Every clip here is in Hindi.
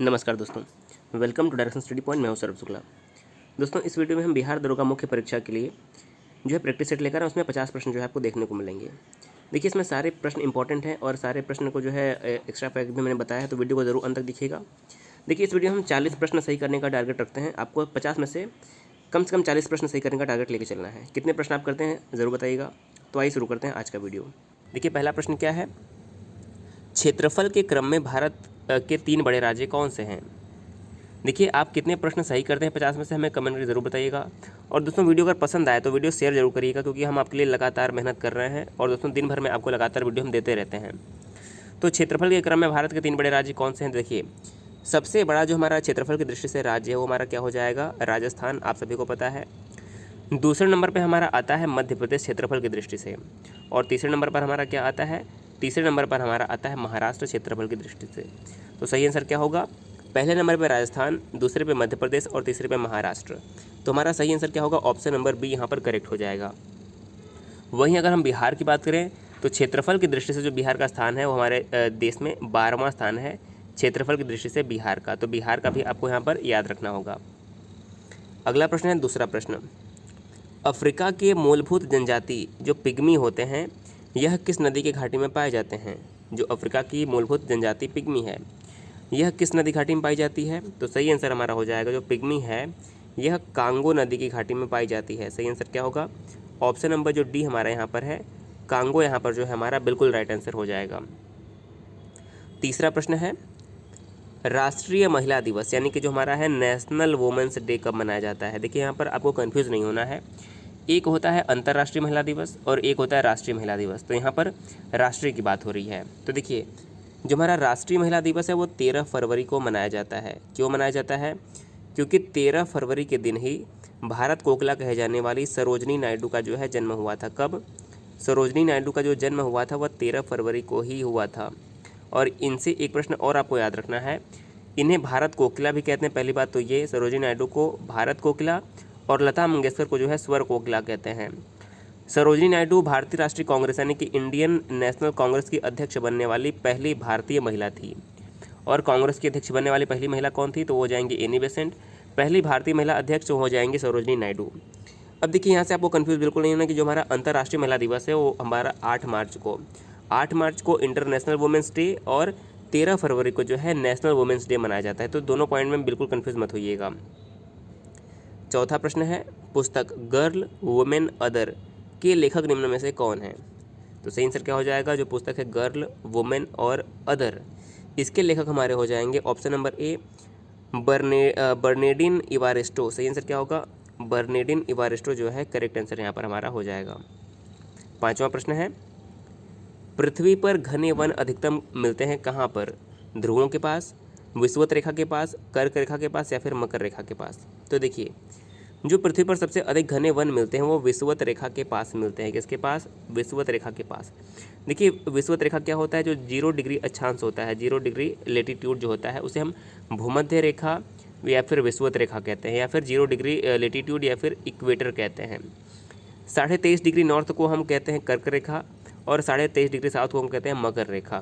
नमस्कार दोस्तों, welcome to direction study point. मैं हूं सौरभ शुक्ला। दोस्तों, इस वीडियो में हम बिहार दरोगा मुख्य परीक्षा के लिए जो है प्रैक्टिस सेट लेकर उसमें 50 प्रश्न जो है आपको देखने को मिलेंगे। देखिए, इसमें सारे प्रश्न इंपॉर्टेंट हैं और सारे प्रश्न को जो है एक्स्ट्रा फैक्ट भी मैंने बताया है, तो वीडियो को जरूर अंत तक दिखिएगा। देखिए, इस वीडियो में हम 40 प्रश्न सही करने का टारगेट रखते हैं। आपको 50 में से कम 40 प्रश्न सही करने का टारगेट लेकर चलना है। कितने प्रश्न आप करते हैं ज़रूर बताइएगा। तो आइए शुरू करते हैं आज का वीडियो। देखिए, पहला प्रश्न क्या है, क्षेत्रफल के क्रम में भारत के 3 बड़े राज्य कौन से हैं। देखिए, आप कितने प्रश्न सही करते हैं 50 में से हमें कमेंट करके ज़रूर बताइएगा। और दोस्तों, वीडियो अगर पसंद आए तो वीडियो शेयर जरूर करिएगा, क्योंकि हम आपके लिए लगातार मेहनत कर रहे हैं और दोस्तों दिन भर में आपको लगातार वीडियो हम देते रहते हैं। तो क्षेत्रफल के क्रम में भारत के 3 बड़े राज्य कौन से हैं। देखिए, सबसे बड़ा जो हमारा क्षेत्रफल की दृष्टि से राज्य है वो हमारा क्या हो जाएगा, राजस्थान, आप सभी को पता है। दूसरे नंबर पर हमारा आता है मध्य प्रदेश क्षेत्रफल की दृष्टि से। और तीसरे नंबर पर हमारा क्या आता है, तीसरे नंबर पर हमारा आता है महाराष्ट्र क्षेत्रफल की दृष्टि से। तो सही आंसर क्या होगा, पहले नंबर पे राजस्थान, दूसरे पे मध्य प्रदेश और तीसरे पे महाराष्ट्र। तो हमारा सही आंसर क्या होगा, ऑप्शन नंबर बी यहाँ पर करेक्ट हो जाएगा। वहीं अगर हम बिहार की बात करें तो क्षेत्रफल की दृष्टि से जो बिहार का स्थान है वो हमारे देश में 12वां स्थान है क्षेत्रफल की दृष्टि से बिहार का। तो बिहार का भी आपको यहाँ पर याद रखना होगा। अगला प्रश्न है दूसरा प्रश्न, अफ्रीका के मूलभूत जनजाति जो पिग्मी होते हैं यह किस नदी के घाटी में पाए जाते हैं। जो अफ्रीका की मूलभूत जनजाति पिग्मी है यह किस नदी घाटी में पाई जाती है। तो सही आंसर हमारा हो जाएगा, जो पिग्मी है यह कांगो नदी की घाटी में पाई जाती है। सही आंसर क्या होगा, ऑप्शन नंबर जो डी हमारा यहाँ पर है, कांगो यहाँ पर जो है हमारा बिल्कुल राइट आंसर हो जाएगा। तीसरा प्रश्न है, राष्ट्रीय महिला दिवस यानी कि जो हमारा है नेशनल वुमेन्स डे कब मनाया जाता है। देखिए, यहाँ पर आपको कन्फ्यूज़ नहीं होना है, एक होता है अंतर्राष्ट्रीय महिला दिवस और एक होता है राष्ट्रीय महिला दिवस। तो यहाँ पर राष्ट्रीय की बात हो रही है। तो देखिए, जो हमारा राष्ट्रीय महिला दिवस है वो 13 फरवरी को मनाया जाता है। क्यों मनाया जाता है, क्योंकि 13 फरवरी के दिन ही भारत कोकिला कहे जाने वाली सरोजनी नायडू का जो है जन्म हुआ था। कब, सरोजनी नायडू का जो जन्म हुआ था वह 13 फरवरी को ही हुआ था। और इनसे एक प्रश्न और आपको याद रखना है, इन्हें भारत कोकिला भी कहते हैं। पहली बात तो ये, सरोजनी नायडू को भारत कोकिला और लता मंगेशकर को जो है स्वर कोकिला कहते हैं। सरोजनी नायडू भारतीय राष्ट्रीय कांग्रेस यानी कि इंडियन नेशनल कांग्रेस की अध्यक्ष बनने वाली पहली भारतीय महिला थी। और कांग्रेस की अध्यक्ष बनने वाली पहली महिला कौन थी, तो वो जाएंगी एनी बेसेंट। पहली भारतीय महिला अध्यक्ष हो जाएंगी सरोजनी नायडू। अब देखिए, यहाँ से आपको कंफ्यूज बिल्कुल नहीं होना कि जो हमारा अंतर्राष्ट्रीय महिला दिवस है वो हमारा 8 मार्च को इंटरनेशनल वुमेंस डे और 13 फरवरी को जो है नेशनल वुमेंस डे मनाया जाता है। तो दोनों पॉइंट में बिल्कुल कन्फ्यूज मत होइएगा। चौथा प्रश्न है, पुस्तक गर्ल वुमेन अदर के लेखक निम्न में से कौन है। तो सही आंसर क्या हो जाएगा, जो पुस्तक है गर्ल वुमेन और अदर, इसके लेखक हमारे हो जाएंगे ऑप्शन नंबर ए बर्नेडिन इवारिस्टो। सही आंसर क्या होगा, बर्नेडिन इवारिस्टो जो है करेक्ट आंसर यहाँ पर हमारा हो जाएगा। पांचवा प्रश्न है, पृथ्वी पर घने वन अधिकतम मिलते हैं कहाँ पर, ध्रुवों के पास, विषुवत रेखा के पास, कर्क रेखा के पास या फिर मकर रेखा के पास। तो देखिए, जो पृथ्वी पर सबसे अधिक घने वन मिलते हैं वो विषुवत रेखा के पास मिलते हैं। किसके पास, विषुवत रेखा के पास। देखिए, विषुवत रेखा क्या होता है, जो 0 डिग्री अक्षांश होता है, 0 डिग्री लेटीट्यूड जो होता है उसे हम भूमध्य रेखा या फिर विषुवत रेखा कहते हैं, या फिर 0 डिग्री लेटीट्यूड या फिर इक्वेटर कहते हैं। 23.5 डिग्री नॉर्थ को हम कहते हैं कर्क रेखा और 23.5 डिग्री साउथ को हम कहते हैं मकर रेखा।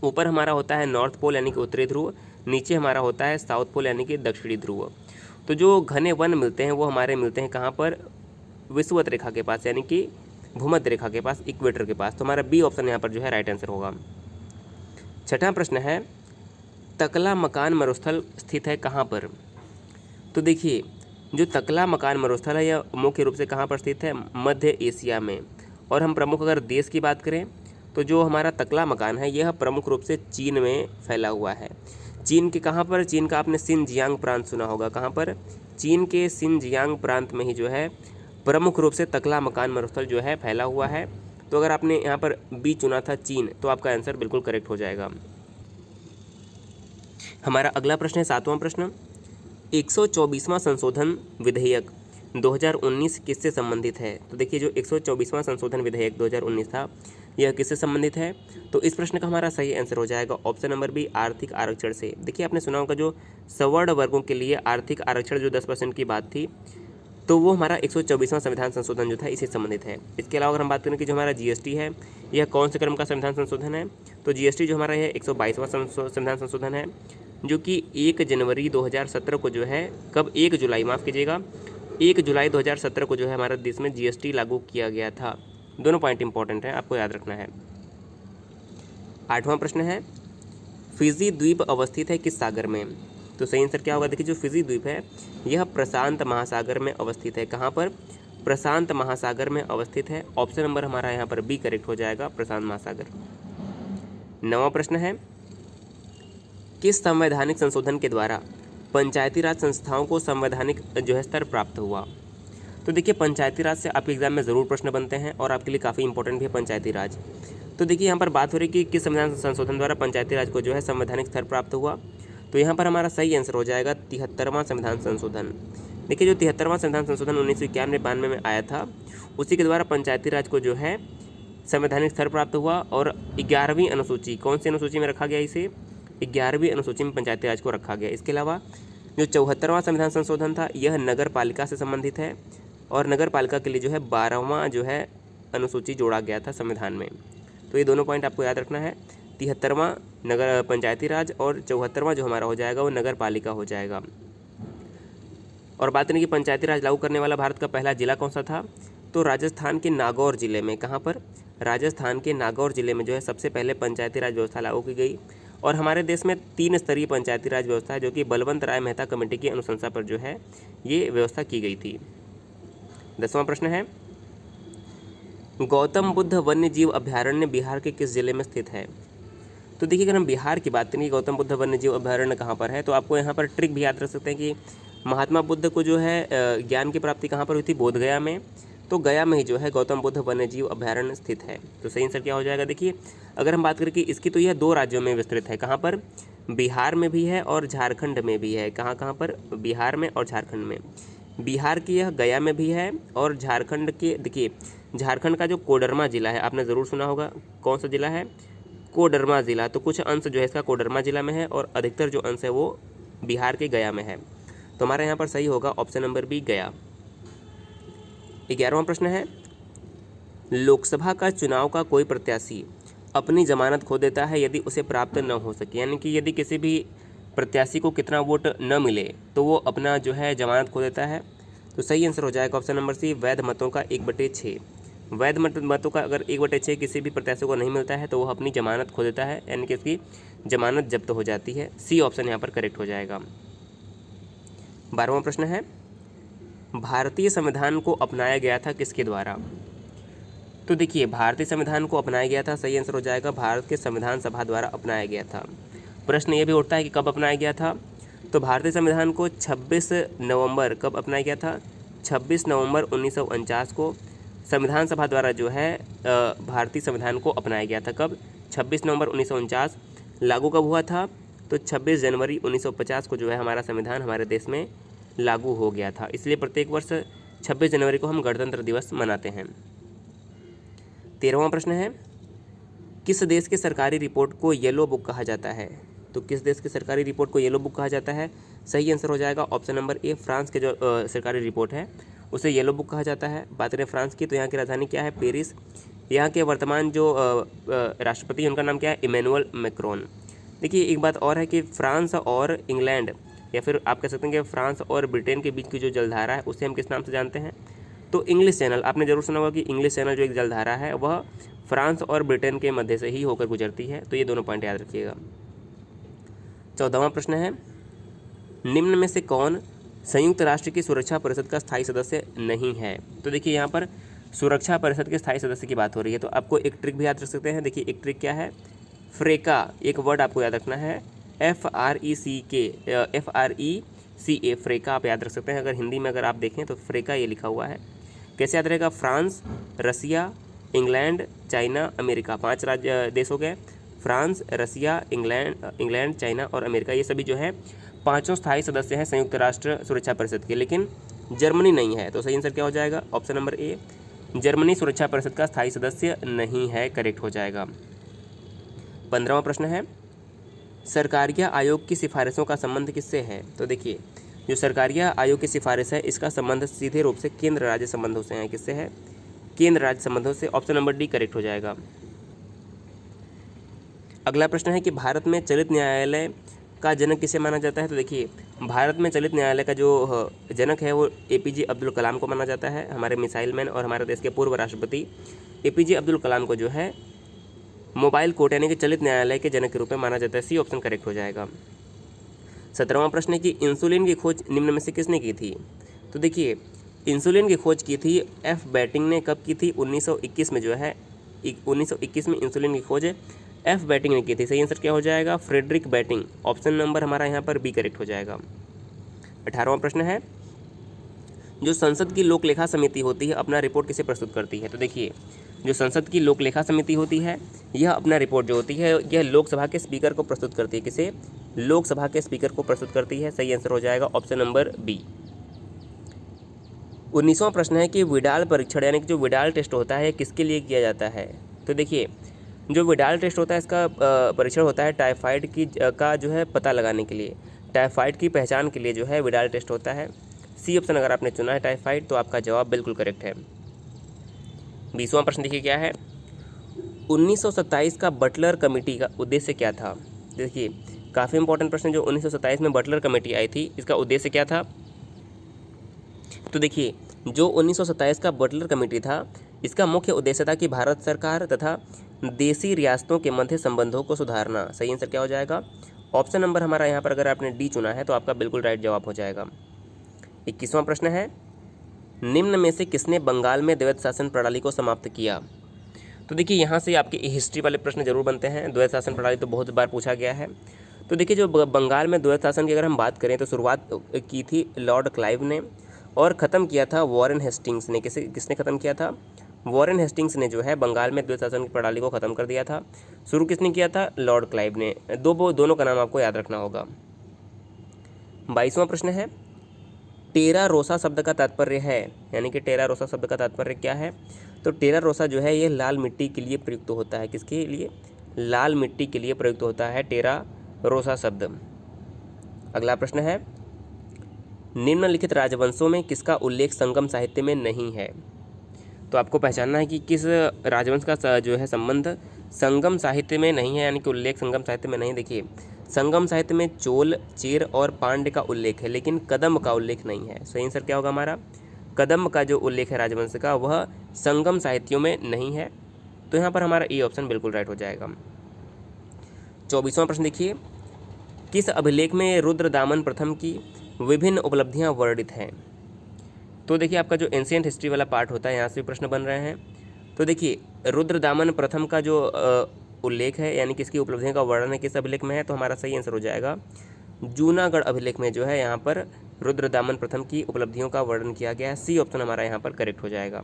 ऊपर हमारा होता है नॉर्थ पोल यानी कि उत्तरी ध्रुव, नीचे हमारा होता है साउथ पोल यानी कि दक्षिणी ध्रुव। तो जो घने वन मिलते हैं वो हमारे मिलते हैं कहाँ पर, विषुवत रेखा के पास यानी कि भूमध्य रेखा के पास, इक्वेटर के पास। तो हमारा बी ऑप्शन यहाँ पर जो है राइट आंसर होगा। छठा प्रश्न है, तकला मकान मरुस्थल स्थित है कहाँ पर। तो देखिए, जो तकला मकान मरुस्थल है यह मुख्य रूप से कहाँ पर स्थित है, मध्य एशिया में। और हम प्रमुख अगर देश की बात करें तो जो हमारा तकला मकान है यह प्रमुख रूप से चीन में फैला हुआ है। चीन के कहाँ पर, चीन का आपने सिनजियांग प्रांत सुना होगा, कहाँ पर, चीन के सिनजियांग प्रांत में ही जो है प्रमुख रूप से तकला मकान मरुस्थल जो है फैला हुआ है। तो अगर आपने यहाँ पर बी चुना था चीन, तो आपका आंसर बिल्कुल करेक्ट हो जाएगा। हमारा अगला प्रश्न है 7वां प्रश्न, 124वां संशोधन विधेयक 2019 किससे संबंधित है। तो देखिए, जो 124वां संशोधन विधेयक 2019 था यह किससे संबंधित है। तो इस प्रश्न का हमारा सही आंसर हो जाएगा ऑप्शन नंबर बी, आर्थिक आरक्षण से। देखिए, आपने सुना होगा जो सवर्ण वर्गों के लिए आर्थिक आरक्षण जो 10% की बात थी, तो वो हमारा 124वां संविधान संशोधन जो था इसी संबंधित है। इसके अलावा अगर हम बात करें कि जो हमारा जीएसटी है यह कौन से क्रम का संविधान संशोधन है, तो जीएसटी जो हमारा है 122वां संविधान संशोधन है। जो कि 1 जनवरी 2017 को जो है, कब, 1 जुलाई, माफ़ कीजिएगा, 1 जुलाई 2017 को जो है हमारे देश में जीएसटी लागू किया गया था। दोनों पॉइंट इंपॉर्टेंट है, आपको याद रखना है। 8वां प्रश्न है, फिजी द्वीप अवस्थित है किस सागर में? तो सही आंसर क्या होगा? देखिए, जो फिजी द्वीप है यह प्रशांत महासागर में अवस्थित है। कहाँ पर? प्रशांत महासागर में अवस्थित है। ऑप्शन नंबर हमारा यहाँ पर बी करेक्ट हो जाएगा, प्रशांत महासागर। 9वां प्रश्न है, किस संवैधानिक संशोधन के द्वारा पंचायती राज संस्थाओं को संवैधानिक जो है स्तर प्राप्त हुआ? तो देखिए, पंचायती राज से आपके एग्जाम में ज़रूर प्रश्न बनते हैं और आपके लिए काफ़ी इंपॉर्टेंट भी है पंचायती राज। तो देखिए, यहाँ पर बात हो रही है कि किस संविधान संशोधन द्वारा पंचायती राज को जो है संवैधानिक स्तर प्राप्त हुआ। तो यहाँ पर हमारा सही आंसर हो जाएगा 73वां संविधान संशोधन। देखिए, जो 73वां संविधान संशोधन 1991-92 में आया था, उसी के द्वारा पंचायती राज को जो है संवैधानिक स्तर प्राप्त हुआ। और 11वीं अनुसूची, कौन सी अनुसूची में रखा गया इसे? 11वीं अनुसूची में पंचायती राज को रखा गया। इसके अलावा जो 74वां संविधान संशोधन था, यह नगर पालिका से संबंधित है और नगर पालिका के लिए जो है 12वां जो है अनुसूची जोड़ा गया था संविधान में। तो ये दोनों पॉइंट आपको याद रखना है। 73वां नगर पंचायती राज और 74वां जो हमारा हो जाएगा वो नगर पालिका हो जाएगा। और बात करें कि पंचायती राज लागू करने वाला भारत का पहला जिला कौन सा था? तो राजस्थान के नागौर जिले में। कहाँ पर? राजस्थान के नागौर जिले में जो है सबसे पहले पंचायती राज व्यवस्था लागू की गई। और हमारे देश में 3 स्तरीय पंचायती राज व्यवस्था है, जो कि बलवंत राय मेहता कमेटी की अनुशंसा पर जो है ये व्यवस्था की गई थी। 10वां प्रश्न है, गौतम बुद्ध वन्य जीव अभयारण्य बिहार के किस जिले में स्थित है? तो देखिए, अगर हम बिहार की बात करें गौतम बुद्ध वन्य जीव अभयारण्य कहाँ पर है, तो आपको यहाँ पर ट्रिक भी याद रख सकते हैं कि महात्मा बुद्ध को जो है ज्ञान की प्राप्ति कहाँ पर हुई थी? बोधगया में। तो गया में ही जो है गौतम बुद्ध वन्य जीव अभयारण्य स्थित है। तो सही आंसर क्या हो जाएगा? देखिए, अगर हम बात करें कि इसकी, तो यह 2 राज्यों में विस्तृत है। कहाँ पर? बिहार में भी है और झारखंड में भी है। कहाँ कहाँ पर? बिहार में और झारखंड में। बिहार की यह गया में भी है और झारखंड के, देखिए, झारखंड का जो कोडरमा जिला है, आपने ज़रूर सुना होगा। कौन सा जिला है? कोडरमा जिला। तो कुछ अंश जो है इसका कोडरमा जिला में है और अधिकतर जो अंश है वो बिहार के गया में है। तो हमारे यहाँ पर सही होगा ऑप्शन नंबर बी, गया। 11वां प्रश्न है, लोकसभा का चुनाव का कोई प्रत्याशी अपनी जमानत खो देता है यदि उसे प्राप्त न हो सके। यानी कि यदि किसी भी प्रत्याशी को कितना वोट न मिले तो वो अपना जो है जमानत खो देता है। तो सही आंसर हो जाएगा ऑप्शन नंबर सी, वैध मतों का 1/6। वैध मतों का अगर 1/6 किसी भी प्रत्याशी को नहीं मिलता है तो वह अपनी जमानत खो देता है, यानी कि उसकी जमानत जब्त हो जाती है। सी ऑप्शन यहाँ पर करेक्ट हो जाएगा। 12वां प्रश्न है, भारतीय संविधान को अपनाया गया था किसके द्वारा? तो देखिए, भारतीय संविधान को अपनाया गया था, सही आंसर हो जाएगा भारत के संविधान सभा द्वारा अपनाया गया था। प्रश्न ये भी उठता है कि कब अपनाया गया था? तो भारतीय संविधान को 26 नवंबर, कब अपनाया गया था? 26 नवंबर 1949 को संविधान सभा द्वारा जो है भारतीय संविधान को अपनाया गया था। कब? 26 नवंबर 1949। लागू कब हुआ था? तो 26 जनवरी 1950 को जो है हमारा संविधान हमारे देश में लागू हो गया था। इसलिए प्रत्येक वर्ष 26 जनवरी को हम गणतंत्र दिवस मनाते हैं। 13वां प्रश्न है, किस देश की सरकारी रिपोर्ट को येलो बुक कहा जाता है? तो किस देश की सरकारी रिपोर्ट को येलो बुक कहा जाता है? सही आंसर हो जाएगा ऑप्शन नंबर ए, फ्रांस के जो सरकारी रिपोर्ट है उसे येलो बुक कहा जाता है। बात करें फ्रांस की, तो यहाँ की राजधानी क्या है? पेरिस। यहाँ के वर्तमान जो राष्ट्रपति हैं उनका नाम क्या है? Emmanuel Macron. देखिए, एक बात और है कि फ्रांस और इंग्लैंड, या फिर आप कह सकते हैं कि फ्रांस और ब्रिटेन के बीच की जो जलधारा है उसे हम किस नाम से जानते हैं? तो इंग्लिश चैनल। आपने जरूर सुना होगा कि इंग्लिश चैनल जो एक जलधारा है वह फ्रांस और ब्रिटेन के मध्य से ही होकर गुजरती है। तो ये दोनों पॉइंट याद रखिएगा। 14वां प्रश्न है, निम्न में से कौन संयुक्त राष्ट्र की सुरक्षा परिषद का स्थायी सदस्य नहीं है? तो देखिए, यहाँ पर सुरक्षा परिषद के स्थायी सदस्य की बात हो रही है, तो आपको एक ट्रिक भी याद रख सकते हैं। देखिए, एक ट्रिक क्या है? फ्रेका, एक वर्ड आपको याद रखना है, FRECA, फ्रेका आप याद रख सकते हैं। अगर हिंदी में अगर आप देखें तो फ्रेका ये लिखा हुआ है। कैसे याद रहेगा? फ्रांस, रसिया, इंग्लैंड, चाइना, अमेरिका। 5 राज्य देश हो गए, फ्रांस, रसिया, इंग्लैंड, चाइना और अमेरिका। ये सभी जो है 5 स्थायी सदस्य हैं संयुक्त राष्ट्र सुरक्षा परिषद के, लेकिन जर्मनी नहीं है। तो सही आंसर क्या हो जाएगा? ऑप्शन नंबर ए, जर्मनी सुरक्षा परिषद का स्थायी सदस्य नहीं है, करेक्ट हो जाएगा। 15वां प्रश्न है, सरकारिया आयोग की सिफारिशों का संबंध किससे है? तो देखिए, जो सरकारिया आयोग की सिफारिश है इसका संबंध सीधे रूप से केंद्र राज्य संबंधों से है। किससे है? केंद्र राज्य संबंधों से। ऑप्शन नंबर डी करेक्ट हो जाएगा। अगला प्रश्न है कि भारत में चलित न्यायालय का जनक किसे माना जाता है? तो देखिए, भारत में चलित न्यायालय का जो जनक है वो APJ अब्दुल कलाम को माना जाता है। हमारे मिसाइल मैन और हमारे देश के पूर्व राष्ट्रपति APJ अब्दुल कलाम को जो है मोबाइल कोर्ट यानी कि चलित न्यायालय के जनक के रूप में माना जाता है। सी ऑप्शन करेक्ट हो जाएगा। 17वां प्रश्न है कि इंसुलिन की खोज निम्न में से किसने की थी? तो देखिए, इंसुलिन की खोज की थी F बैटिंग ने। कब की थी? 1921 में जो है 1921 में इंसुलिन की खोज F बैटिंग ने की थी। सही आंसर क्या हो जाएगा? Frederick batting. ऑप्शन नंबर हमारा यहाँ पर बी करेक्ट हो जाएगा। 18वां प्रश्न है, जो संसद की लोक लेखा समिति होती है अपना रिपोर्ट किसे प्रस्तुत करती है? तो देखिए, जो संसद की लोक लेखा समिति होती है यह अपना रिपोर्ट जो होती है यह लोकसभा के स्पीकर को प्रस्तुत करती है। किसे? लोकसभा के स्पीकर को प्रस्तुत करती है। सही आंसर हो जाएगा ऑप्शन नंबर बी। 19वां प्रश्न है कि विडाल परीक्षण यानी कि जो विडाल टेस्ट होता है किसके लिए किया जाता है? तो देखिए, जो विडाल टेस्ट होता है इसका परीक्षण होता है टाइफाइड की का जो है पता लगाने के लिए, टाइफाइड की पहचान के लिए जो है विडाल टेस्ट होता है। सी ऑप्शन अगर आपने चुना है टाइफाइड तो आपका जवाब बिल्कुल करेक्ट है। 20वां प्रश्न देखिए क्या है, 1927 का बटलर कमेटी का उद्देश्य क्या था? देखिए, काफ़ी इंपॉर्टेंट प्रश्न। जो 1927 में बटलर कमेटी आई थी इसका उद्देश्य क्या था? तो देखिए, जो 1927 का बटलर कमेटी था इसका मुख्य उद्देश्य था कि भारत सरकार तथा देसी रियासतों के मध्य संबंधों को सुधारना। सही आंसर क्या हो जाएगा? ऑप्शन नंबर हमारा यहाँ पर अगर आपने डी चुना है तो आपका बिल्कुल राइट जवाब हो जाएगा। 21वां प्रश्न है, निम्न में से किसने बंगाल में द्वैत शासन प्रणाली को समाप्त किया? तो देखिए, यहाँ से आपके हिस्ट्री वाले प्रश्न जरूर बनते हैं। द्वैत शासन प्रणाली तो बहुत बार पूछा गया है। तो देखिए, जो बंगाल में द्वैत शासन की अगर हम बात करें तो शुरुआत की थी लॉर्ड क्लाइव ने और ख़त्म किया था वॉरेन हेस्टिंग्स ने। किसने ख़त्म किया था? वॉरेन हेस्टिंग्स ने जो है बंगाल में द्वैत शासन की प्रणाली को ख़त्म कर दिया था। शुरू किसने किया था? लॉर्ड क्लाइव ने। दोनों का नाम आपको याद रखना होगा। 22वां प्रश्न है, टेरा रोसा शब्द का तात्पर्य है, यानी कि टेरा रोसा शब्द का तात्पर्य क्या है? तो टेरा रोसा जो है ये लाल मिट्टी के लिए प्रयुक्त होता है। किसके लिए? लाल मिट्टी के लिए प्रयुक्त होता है टेरा रोसा शब्द। अगला प्रश्न है, निम्नलिखित राजवंशों में किसका उल्लेख संगम साहित्य में नहीं है? तो आपको पहचानना है कि किस राजवंश का जो है संबंध संगम साहित्य में नहीं है, यानी कि उल्लेख संगम साहित्य में नहीं। देखिए, संगम साहित्य में चोल, चेर और पांड्य का उल्लेख है लेकिन कदम्ब का उल्लेख नहीं है। सही आंसर क्या होगा हमारा? कदम्ब का जो उल्लेख है राजवंश का वह संगम साहित्यों में नहीं है। तो यहाँ पर हमारा ए ऑप्शन बिल्कुल राइट हो जाएगा। 24वां प्रश्न देखिए, किस अभिलेख में रुद्रदामन प्रथम की विभिन्न उपलब्धियां वर्णित हैं? तो देखिए, आपका जो एंशिएंट हिस्ट्री वाला पार्ट होता है यहाँ से प्रश्न बन रहे हैं। तो देखिए, रुद्रदामन प्रथम का जो उल्लेख है यानी कि इसकी उपलब्धियों का वर्णन है किस अभिलेख में है? तो हमारा सही आंसर हो जाएगा जूनागढ़ अभिलेख में जो है यहाँ पर रुद्रदामन प्रथम की उपलब्धियों का वर्णन किया गया है। सी ऑप्शन हमारा यहाँ पर करेक्ट हो जाएगा।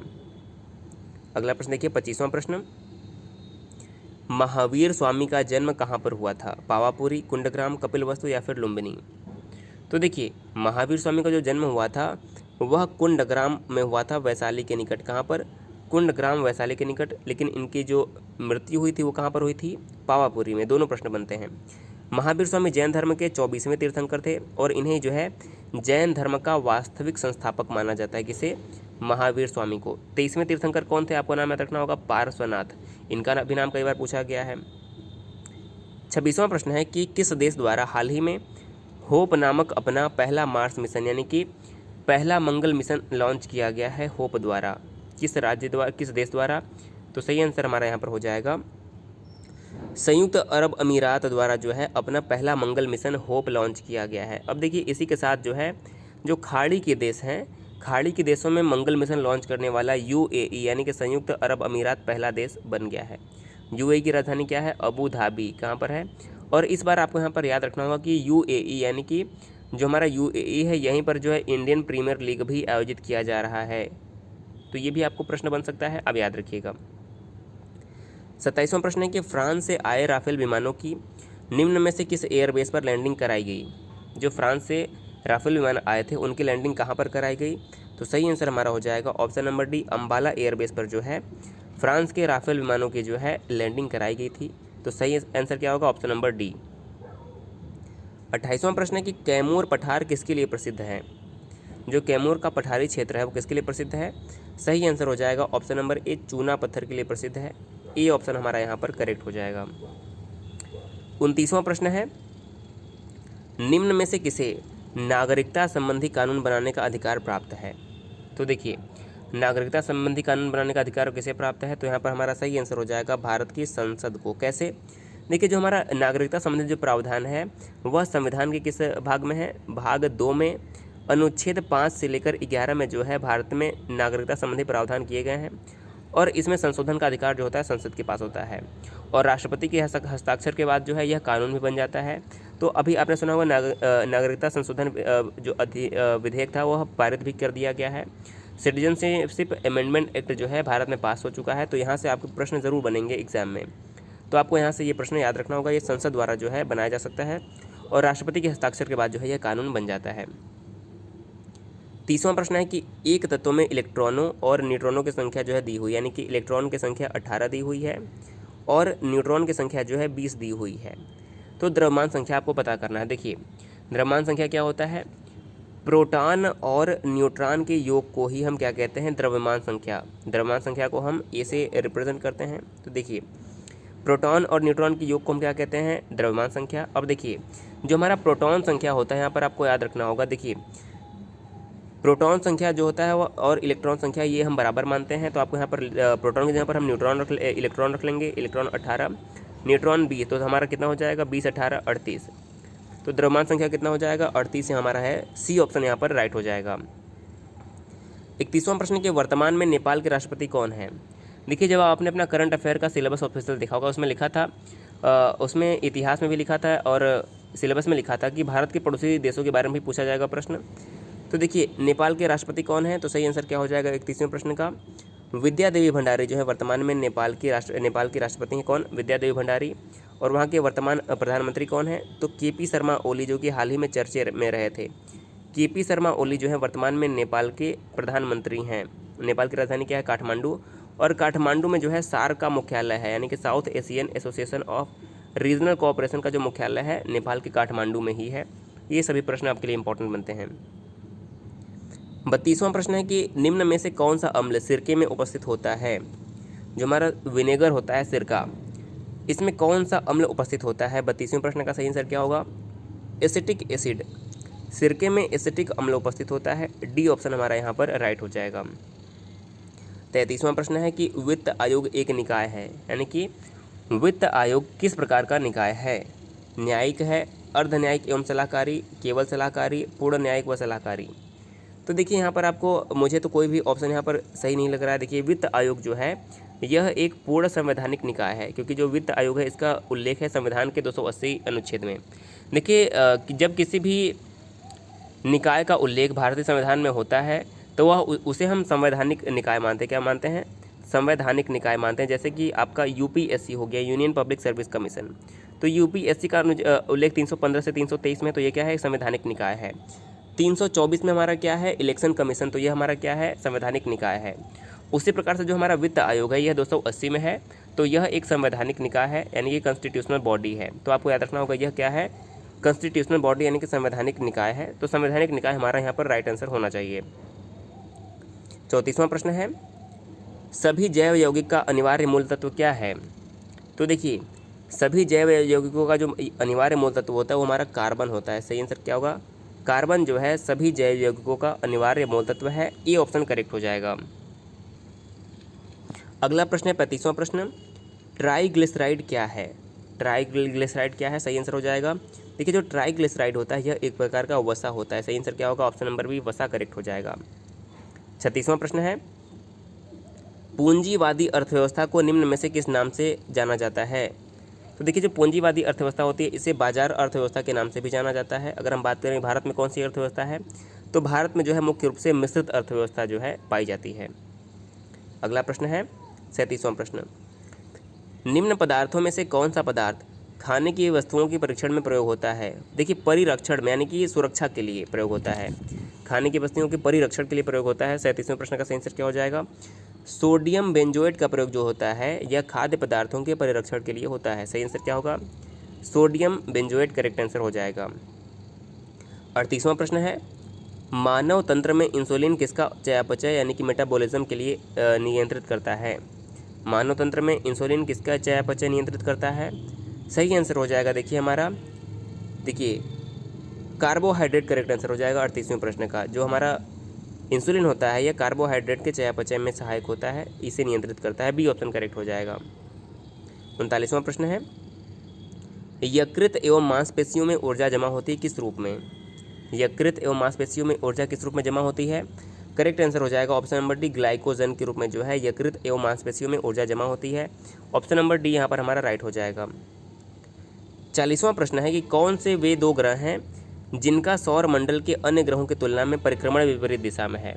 अगला प्रश्न देखिए, 25वां प्रश्न, महावीर स्वामी का जन्म कहाँ पर हुआ था? पावापुरी, कुंडग्राम, कपिलवस्तु या फिर लुम्बिनी? तो देखिए, महावीर स्वामी का जो जन्म हुआ था वह कुंडग्राम में हुआ था, वैशाली के निकट। कहाँ पर? कुंडग्राम, वैशाली के निकट। लेकिन इनकी जो मृत्यु हुई थी वो कहाँ पर हुई थी? पावापुरी में। दोनों प्रश्न बनते हैं। महावीर स्वामी जैन धर्म के 24वें तीर्थंकर थे और इन्हें जो है जैन धर्म का वास्तविक संस्थापक माना जाता है। किसे? महावीर स्वामी को। 23वें तीर्थंकर कौन थे? आपको नाम याद रखना होगा, पार्श्वनाथ। इनका भी नाम कई बार पूछा गया है। 26वां प्रश्न है कि किस देश द्वारा हाल ही में होप नामक अपना पहला मार्स मिशन यानी कि पहला मंगल मिशन लॉन्च किया गया है? होप द्वारा। किस राज्य द्वारा, किस देश द्वारा? तो सही आंसर हमारा यहाँ पर हो जाएगा संयुक्त अरब अमीरात द्वारा जो है अपना पहला मंगल मिशन होप लॉन्च किया गया है। अब देखिए, इसी के साथ जो है जो खाड़ी के देश हैं, खाड़ी के देशों में मंगल मिशन लॉन्च करने वाला UAE यानी कि संयुक्त अरब अमीरात पहला देश बन गया है। UAE की राजधानी क्या है? Abu Dhabi. कहाँ पर है? और इस बार आपको यहाँ पर याद रखना होगा कि UAE यानी कि जो हमारा UAE है यहीं पर जो है इंडियन प्रीमियर लीग भी आयोजित किया जा रहा है। तो ये भी आपको प्रश्न बन सकता है, अब याद रखिएगा। 27वां प्रश्न है कि फ्रांस से आए राफेल विमानों की निम्न में से किस एयरबेस पर लैंडिंग कराई गई? जो फ्रांस से राफेल विमान आए थे उनकी लैंडिंग कहाँ पर कराई गई? तो सही आंसर हमारा हो जाएगा option number D, Ambala airbase पर जो है फ्रांस के राफेल विमानों की जो है लैंडिंग कराई गई थी। तो सही आंसर क्या होगा? Option number D. 28वां प्रश्न है कि कैमूर पठार किसके लिए प्रसिद्ध है? जो कैमूर का पठारी क्षेत्र है वो किसके लिए प्रसिद्ध है? सही आंसर हो जाएगा ऑप्शन नंबर ए, चूना पत्थर के लिए प्रसिद्ध है। ए ऑप्शन हमारा यहाँ पर करेक्ट हो जाएगा। 29वां प्रश्न है, निम्न में से किसे नागरिकता संबंधी कानून बनाने का अधिकार प्राप्त है? तो देखिए, नागरिकता संबंधी कानून बनाने का अधिकार किसे प्राप्त है? तो यहाँ पर हमारा सही आंसर हो जाएगा भारत की संसद को। कैसे? देखिए, जो हमारा नागरिकता संबंधी जो प्रावधान है वह संविधान के किस भाग में है? भाग 2 में अनुच्छेद 5 से लेकर 11 में जो है भारत में नागरिकता संबंधी प्रावधान किए गए हैं, और इसमें संशोधन का अधिकार जो होता है संसद के पास होता है, और राष्ट्रपति के हस्ताक्षर के बाद जो है यह कानून भी बन जाता है। तो अभी आपने सुना होगा नागरिकता संशोधन जो विधेयक था वह पारित भी कर दिया गया है। सिटीजनशिप अमेंडमेंट एक्ट जो है भारत में पास हो चुका है। तो यहाँ से आपके प्रश्न ज़रूर बनेंगे एग्जाम में, तो आपको यहाँ से ये प्रश्न याद रखना होगा। ये संसद द्वारा जो है बनाया जा सकता है, और राष्ट्रपति के हस्ताक्षर के बाद जो है यह कानून बन जाता है। 30वां प्रश्न है कि एक तत्व में इलेक्ट्रॉनों और न्यूट्रॉनों की संख्या जो है दी हुई, यानी कि इलेक्ट्रॉन की संख्या 18 दी हुई है और न्यूट्रॉन की संख्या जो है 20 दी हुई है। तो द्रव्यमान संख्या आपको पता करना है। देखिए, द्रव्यमान संख्या क्या होता है? प्रोटॉन और न्यूट्रॉन के योग को ही हम क्या कहते हैं? द्रव्यमान संख्या। द्रव्यमान संख्या को हम ए से रिप्रेजेंट करते हैं। तो देखिए, प्रोटॉन और न्यूट्रॉन के योग को हम क्या कहते हैं? द्रव्यमान संख्या। अब देखिए, जो हमारा प्रोटॉन संख्या होता है यहाँ पर आपको याद रखना होगा। देखिए, प्रोटॉन संख्या जो होता है वो और इलेक्ट्रॉन संख्या ये हम बराबर मानते हैं। तो आपको यहाँ पर प्रोटॉन की जगह पर हम इलेक्ट्रॉन रख लेंगे। इलेक्ट्रॉन 18, न्यूट्रॉन 20, तो हमारा कितना हो जाएगा? 20 18 38। तो द्रव्यमान संख्या कितना हो जाएगा? 38 से हमारा है सी ऑप्शन यहाँ पर राइट हो जाएगा। 31वां प्रश्न के वर्तमान में नेपाल के राष्ट्रपति कौन है? देखिए, जब आपने अपना करंट अफेयर का सिलेबस ऑफिशियल देखा होगा, उसमें लिखा था, उसमें इतिहास में भी लिखा था और सिलेबस में लिखा था कि भारत के पड़ोसी देशों के बारे में भी पूछा जाएगा प्रश्न। तो देखिए, नेपाल के राष्ट्रपति कौन है? तो सही आंसर क्या हो जाएगा 31वें प्रश्न का? विद्या देवी भंडारी जो है वर्तमान में नेपाल की राष्ट्रपति हैं। कौन? विद्या देवी भंडारी। और वहाँ के वर्तमान प्रधानमंत्री कौन है? तो केपी शर्मा ओली, जो कि हाल ही में चर्चे में रहे थे। केपी शर्मा ओली जो है वर्तमान में नेपाल के प्रधानमंत्री हैं। नेपाल की राजधानी क्या है? काठमांडू। और काठमांडू में जो है सार्क का मुख्यालय है, यानी कि south Asian association of regional cooperation का जो मुख्यालय है नेपाल के काठमांडू में ही है। ये सभी प्रश्न आपके लिए इंपॉर्टेंट बनते हैं। 32वां प्रश्न है कि निम्न में से कौन सा अम्ल सिरके में उपस्थित होता है? जो हमारा विनेगर होता है सिरका, इसमें कौन सा अम्ल उपस्थित होता है? 32वें प्रश्न का सही आंसर क्या होगा? Acetic acid. सिरके में एसिटिक अम्ल उपस्थित होता है। डी ऑप्शन हमारा यहाँ पर राइट हो जाएगा। 33वां प्रश्न है कि वित्त आयोग एक निकाय है, यानी कि वित्त आयोग किस प्रकार का निकाय है? न्यायिक है, अर्ध न्यायिक एवं सलाहकारी, केवल सलाहकारी, पूर्ण न्यायिक व सलाहकारी। तो देखिए, यहाँ पर आपको, मुझे तो कोई भी ऑप्शन यहाँ पर सही नहीं लग रहा है। देखिए, वित्त आयोग जो है यह एक पूर्ण संवैधानिक निकाय है, क्योंकि जो वित्त आयोग है इसका उल्लेख है संविधान के 280 अनुच्छेद में। देखिए, जब किसी भी निकाय का उल्लेख भारतीय संविधान में होता है तो वह उसे हम संवैधानिक निकाय मानते हैं। क्या मानते हैं? संवैधानिक निकाय मानते हैं। जैसे कि आपका यूपीएससी हो गया, यूनियन पब्लिक सर्विस कमीशन, तो यूपीएससी का उल्लेख 315 से 323 में, तो ये क्या है? संवैधानिक निकाय है। 324 में हमारा क्या है? इलेक्शन कमीशन, तो ये हमारा क्या है? संवैधानिक निकाय है। उसी प्रकार से जो हमारा वित्त आयोग है यह 280 में है, तो यह एक संवैधानिक निकाय है, यानी कि कॉन्स्टिट्यूशनल बॉडी है। तो आपको याद रखना होगा यह क्या है? कॉन्स्टिट्यूशनल बॉडी, यानी कि संवैधानिक निकाय है। तो संवैधानिक निकाय हमारा यहाँ पर राइट आंसर होना चाहिए। 34वां प्रश्न है, सभी जैव यौगिक का अनिवार्य मूल तत्व क्या है? तो देखिए, सभी जैव यौगिकों का जो अनिवार्य मूल तत्व होता है वो हमारा कार्बन होता है। सही आंसर क्या होगा? कार्बन जो है सभी जैव यौगिकों का अनिवार्य मूल तत्व है। ये ऑप्शन करेक्ट हो जाएगा। अगला प्रश्न है 35वां प्रश्न, ट्राइग्लिसराइड क्या है? ट्राइग्लिसराइड क्या है? सही आंसर हो जाएगा। देखिए, जो ट्राइग्लिसराइड होता है यह एक प्रकार का वसा होता है। सही आंसर क्या होगा? ऑप्शन नंबर बी, वसा करेक्ट हो जाएगा। 36वां प्रश्न है, पूंजीवादी अर्थव्यवस्था को निम्न में से किस नाम से जाना जाता है? तो देखिए, जो पूंजीवादी अर्थव्यवस्था होती है इसे बाजार अर्थव्यवस्था के नाम से भी जाना जाता है। अगर हम बात करें भारत में कौन सी अर्थव्यवस्था है, तो भारत में जो है मुख्य रूप से मिश्रित अर्थव्यवस्था जो है पाई जाती है। अगला प्रश्न है 37वां प्रश्न, निम्न पदार्थों में से कौन सा पदार्थ खाने की वस्तुओं के परीक्षण में प्रयोग होता है? देखिए, परिरक्षण में, यानी कि सुरक्षा के लिए प्रयोग होता है। खाने की वस्तुओं के परिरक्षण के लिए प्रयोग होता है। 37वें प्रश्न का सही आंसर क्या हो जाएगा? सोडियम बेंजोएट का प्रयोग जो होता है यह खाद्य पदार्थों के परिरक्षण के लिए होता है। सही आंसर क्या होगा? सोडियम बेंजोएट करेक्ट आंसर हो जाएगा। 38वां प्रश्न है, मानव तंत्र में इंसुलिन किसका चयापचय यानी कि मेटाबॉलिज्म के लिए नियंत्रित करता है? मानव तंत्र में इंसुलिन किसका चयापचय नियंत्रित करता है? सही आंसर हो जाएगा देखिए हमारा, देखिए कार्बोहाइड्रेट करेक्ट आंसर हो जाएगा 38वें प्रश्न का। जो हमारा इंसुलिन होता है यह कार्बोहाइड्रेट के चयापचय में सहायक होता है, इसे नियंत्रित करता है। बी ऑप्शन करेक्ट हो जाएगा। 39वां प्रश्न है, यकृत एवं मांसपेशियों में ऊर्जा जमा होती है किस रूप में? यकृत एवं मांसपेशियों में ऊर्जा किस रूप में जमा होती है? करेक्ट आंसर हो जाएगा ऑप्शन नंबर डी, ग्लाइकोजन के रूप में जो है यकृत एवं मांसपेशियों में ऊर्जा जमा होती है। ऑप्शन नंबर डी यहाँ पर हमारा राइट हो जाएगा। 40वां प्रश्न है कि कौन से वे दो ग्रह हैं जिनका सौर मंडल के अन्य ग्रहों की तुलना में परिक्रमण विपरीत दिशा में है?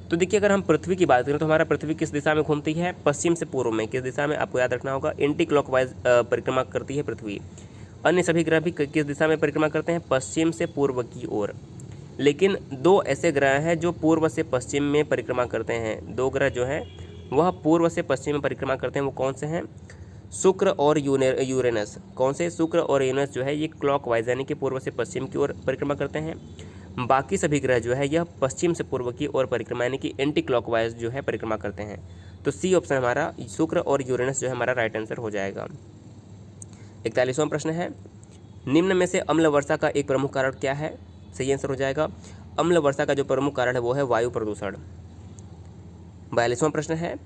तो देखिए, अगर हम पृथ्वी की बात करें तो हमारा पृथ्वी किस दिशा में घूमती है? पश्चिम से पूर्व में। किस दिशा में? आपको याद रखना होगा, एंटी क्लॉकवाइज परिक्रमा करती है पृथ्वी। अन्य सभी ग्रह भी किस दिशा में परिक्रमा करते हैं? पश्चिम से पूर्व की ओर। लेकिन दो ऐसे ग्रह हैं जो पूर्व से पश्चिम में परिक्रमा करते हैं। दो ग्रह जो हैं वह पूर्व से पश्चिम में परिक्रमा करते हैं। वो कौन से हैं? शुक्र और यूरेनस। कौन से? शुक्र और यूरेनस जो है ये क्लॉकवाइज यानी कि पूर्व से पश्चिम की ओर परिक्रमा करते हैं। बाकी सभी ग्रह जो है यह पश्चिम से पूर्व की ओर परिक्रमा यानी कि एंटी क्लॉकवाइज जो है परिक्रमा करते हैं। तो सी ऑप्शन हमारा शुक्र और यूरेनस जो है हमारा राइट आंसर हो जाएगा। 41वां प्रश्न है, निम्न में से अम्ल वर्षा का एक प्रमुख कारण क्या है? सही आंसर हो जाएगा, अम्ल वर्षा का जो प्रमुख कारण है वो है वायु प्रदूषण। 42वां प्रश्न है,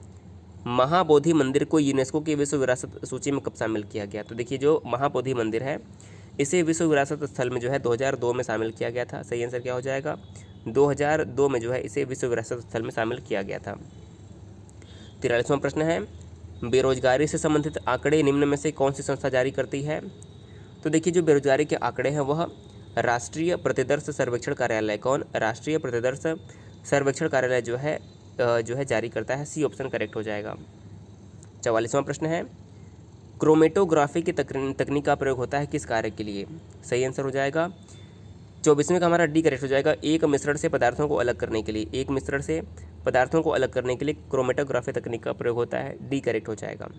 महाबोधि मंदिर को यूनेस्को की विश्व विरासत सूची में कब शामिल किया गया? तो देखिए, जो महाबोधि मंदिर है इसे विश्व विरासत स्थल में जो है 2002 में शामिल किया गया था। सही आंसर क्या हो जाएगा? 2002 में जो है इसे विश्व विरासत स्थल में शामिल किया गया था। 43वां प्रश्न है, बेरोजगारी से संबंधित आंकड़े निम्न में से कौन सी संस्था जारी करती है? तो देखिए, जो बेरोजगारी के आंकड़े हैं वह राष्ट्रीय प्रतिदर्श सर्वेक्षण कार्यालय, कौन? राष्ट्रीय प्रतिदर्श सर्वेक्षण कार्यालय जो है जारी करता है। सी ऑप्शन करेक्ट हो जाएगा। 44वां प्रश्न है, क्रोमेटोग्राफी की तकनीक का प्रयोग होता है किस कार्य के लिए? सही आंसर हो जाएगा 24वें का हमारा डी करेक्ट हो जाएगा, एक मिश्रण से पदार्थों को अलग करने के लिए। एक मिश्रण से पदार्थों को अलग करने के लिए क्रोमेटोग्राफी तकनीक का प्रयोग होता है। डी करेक्ट हो जाएगा।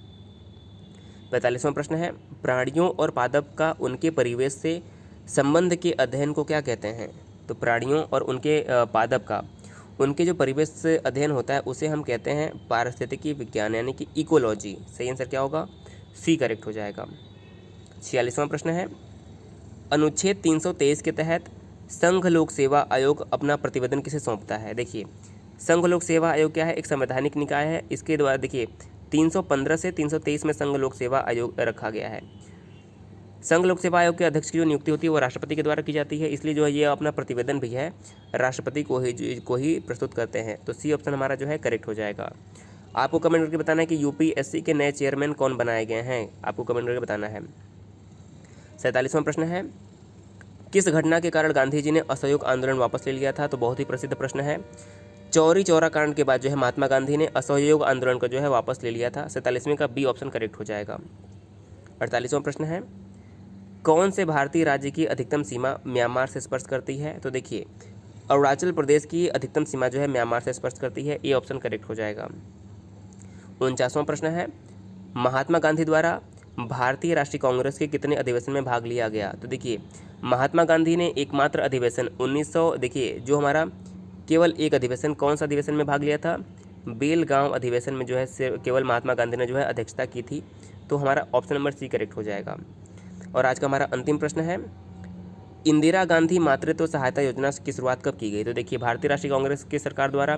45वां प्रश्न है, प्राणियों और पादप का उनके परिवेश से संबंध के अध्ययन को क्या कहते हैं? तो प्राणियों और उनके पादप का उनके जो परिवेश से अध्ययन होता है उसे हम कहते हैं पारिस्थितिकी विज्ञान यानी कि इकोलॉजी। सही आंसर क्या होगा? सी करेक्ट हो जाएगा। 46वां प्रश्न है, अनुच्छेद 323 के तहत संघ लोक सेवा आयोग अपना प्रतिवेदन किसे सौंपता है? देखिए, संघ लोक सेवा आयोग क्या है? एक संवैधानिक निकाय है। इसके द्वारा देखिए 315 से 323 में संघ लोक सेवा आयोग रखा गया है। संघ लोक सेवा आयोग के अध्यक्ष की जो नियुक्ति होती है वो राष्ट्रपति के द्वारा की जाती है, इसलिए जो है ये अपना प्रतिवेदन भी है राष्ट्रपति को ही प्रस्तुत करते हैं। तो सी ऑप्शन हमारा जो है करेक्ट हो जाएगा। आपको कमेंट करके बताना है कि यूपीएससी के नए चेयरमैन कौन बनाए गए हैं, आपको कमेंट करके बताना है। 47वां प्रश्न है, किस घटना के कारण गांधी जी ने असहयोग आंदोलन वापस ले लिया था? तो बहुत ही प्रसिद्ध प्रश्न है। चौरी चौरा कांड के बाद जो है महात्मा गांधी ने असहयोग आंदोलन को जो है वापस ले लिया था। 47वें का बी ऑप्शन करेक्ट हो जाएगा। 48वां प्रश्न है, कौन से भारतीय राज्य की अधिकतम सीमा म्यांमार से स्पर्श करती है? तो देखिए, अरुणाचल प्रदेश की अधिकतम सीमा जो है म्यांमार से स्पर्श करती है। ए ऑप्शन करेक्ट हो जाएगा। 49वां प्रश्न है, महात्मा गांधी द्वारा भारतीय राष्ट्रीय कांग्रेस के कितने अधिवेशन में भाग लिया गया? तो देखिए, महात्मा गांधी ने एकमात्र अधिवेशन 1900 देखिए जो हमारा केवल एक अधिवेशन, कौन सा अधिवेशन में भाग लिया था? बेलगांव अधिवेशन में जो है केवल महात्मा गांधी ने जो है अध्यक्षता की थी। तो हमारा ऑप्शन नंबर सी करेक्ट हो जाएगा। और आज का हमारा अंतिम प्रश्न है, इंदिरा गांधी मातृत्व सहायता योजना की शुरुआत कब की गई? तो देखिए, भारतीय राष्ट्रीय कांग्रेस की सरकार द्वारा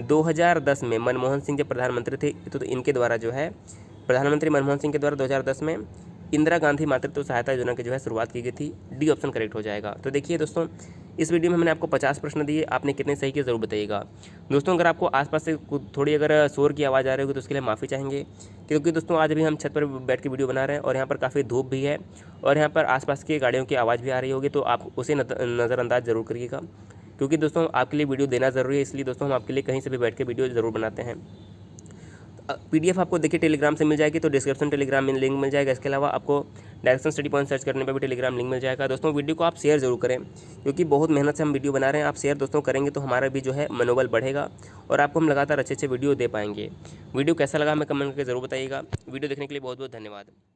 2010 में मनमोहन सिंह जब प्रधानमंत्री थे तो इनके द्वारा जो है प्रधानमंत्री मनमोहन सिंह के द्वारा 2010 में इंदिरा गांधी मातृत्व सहायता योजना की जो है शुरुआत की गई थी। डी ऑप्शन करेक्ट हो जाएगा। तो देखिए दोस्तों, इस वीडियो में मैंने आपको 50 प्रश्न दिए, आपने कितने सही किए ज़रूर बताइएगा। दोस्तों, अगर आपको आसपास से थोड़ी अगर शोर की आवाज़ आ रही होगी तो उसके लिए माफ़ी चाहेंगे, क्योंकि दोस्तों आज अभी हम छत पर बैठ के वीडियो बना रहे हैं और यहाँ पर काफ़ी धूप भी है और यहाँ पर आसपास की गाड़ियों की आवाज़ भी आ रही होगी, तो आप उसे नज़रअंदाज ज़रूर करिएगा, क्योंकि दोस्तों आपके लिए वीडियो देना ज़रूरी है। इसलिए दोस्तों हम आपके लिए कहीं से भी बैठ के वीडियो ज़रूर बनाते हैं। PDF आपको देखिए टेलीग्राम से मिल जाएगी, तो डिस्क्रिप्शन टेलीग्राम में लिंक मिल जाएगा। इसके अलावा आपको डायरेक्शन स्टडी पॉइंट सर्च करने पर भी टेलीग्राम लिंक मिल जाएगा। दोस्तों वीडियो को आप शेयर जरूर करें, क्योंकि बहुत मेहनत से हम वीडियो बना रहे हैं। आप शेयर दोस्तों करेंगे तो हमारा भी जो है मनोबल बढ़ेगा और आपको हम लगातार अच्छे वीडियो दे पाएंगे। वीडियो कैसा लगा हमें कमेंट करके ज़रूर बताइएगा। वीडियो देखने के लिए बहुत बहुत धन्यवाद।